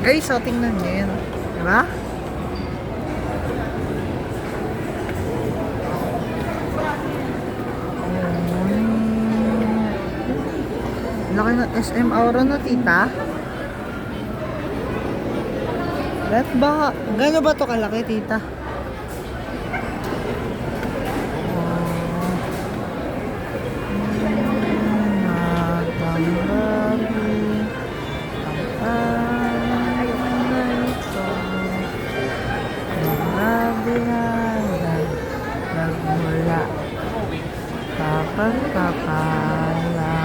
Guys, so tingnan nyo yun. Diba? Laki ng SM Aura na, tita. Ba't ba? Gano'n ba ito kalaki, tita? Nagmula kapag kapala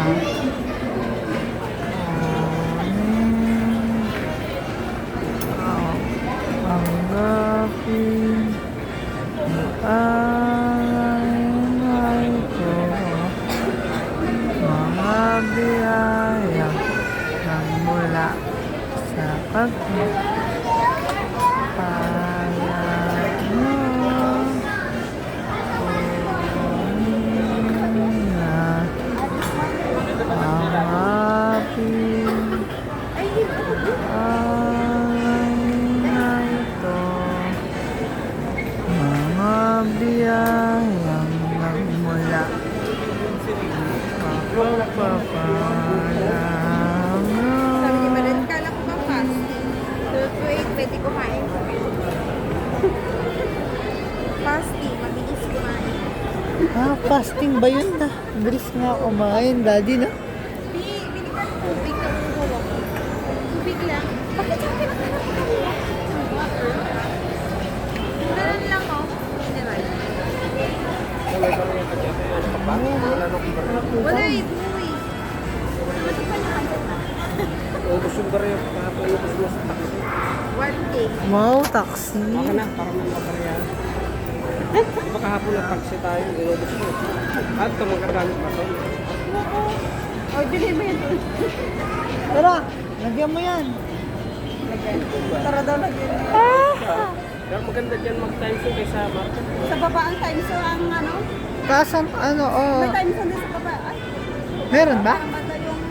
ang gapin ay ko mga biyaya nagmula sa pagpapala biyayang nagmula pagpapalang Sabi ni Marin, kala ko ba fast? 2 to 8, pwede kumain. Fasting, mabilis kumain. fasting ba yun na? Bilis nga kumain, daddy na. Bili ka ng tubig na umuha ko. Tubig lang. Bakit sa akin ang water? Ganun lang oh. Mineral. Wala eh, buhay. Ano pa naman? Ubus yung barya, ubus mo sa taxi. 1 day. Wow, taxi. Baka na, para may mabarya. Di ba kahapon na taxi tayo, inubos mo. At ito, magagamit pa ito. O, bilhin mo yan. Tara, lagyan mo yan. Tara daw lagyan mo. Kaya maganda dyan mag-time show kaysa market. Sa baba ang time so ang ano? Taas ang ano, oh. May time so din sa baba. Ay, Meron ba? parang bata yung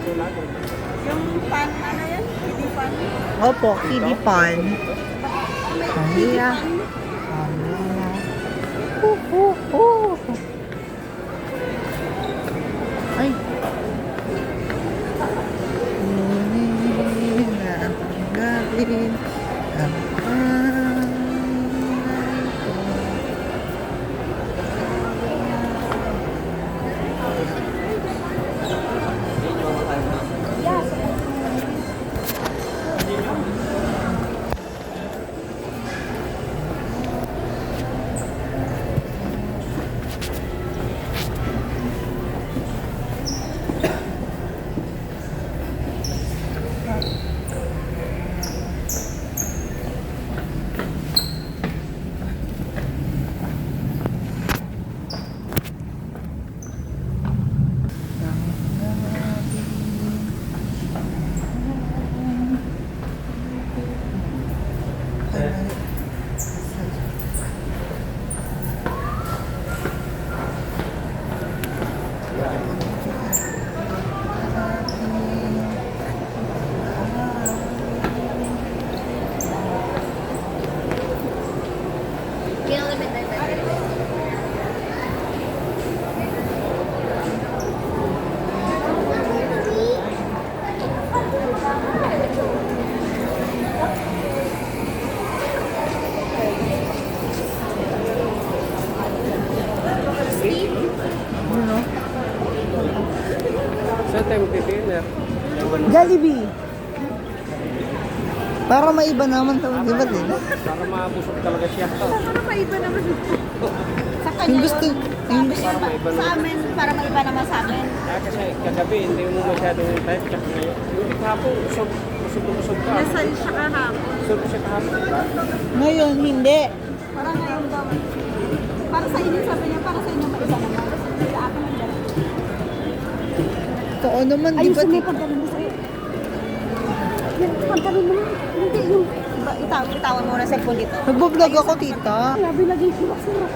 pan, ano yan? Hindi pan. Opo, kiddie pan. May Kaya. pan. Ay. Ngunit na ang gawin ang Saan tayo magti-dinner? Jollibee. Para maiba naman ito, di ba din? Para mabusog talaga siya. Para maiba naman. Sa kanya Yung gusto, yung gusto. Para maiba Sa naman. amin, para maiba naman sa amin. Kasi kagabi, hindi mo masyadong type. Tsaka ngayon. Yung kahapon, busog ka. Nasal siya kahapon. Busog siya kahapon, diba? Ngayon, hindi. Parang ngayon daw. Para sa inyo, sabi niya, para sa inyo maiba naman. Sa akin ang dala. Totoo naman, di Ayun, ba? sumipag ka rin sa'yo. Yan, pagkaroon mo lang. Hindi, yung itawan mo na sa cellphone dito. Nagbablog ako, tita. Grabe, laging sumak-sumak.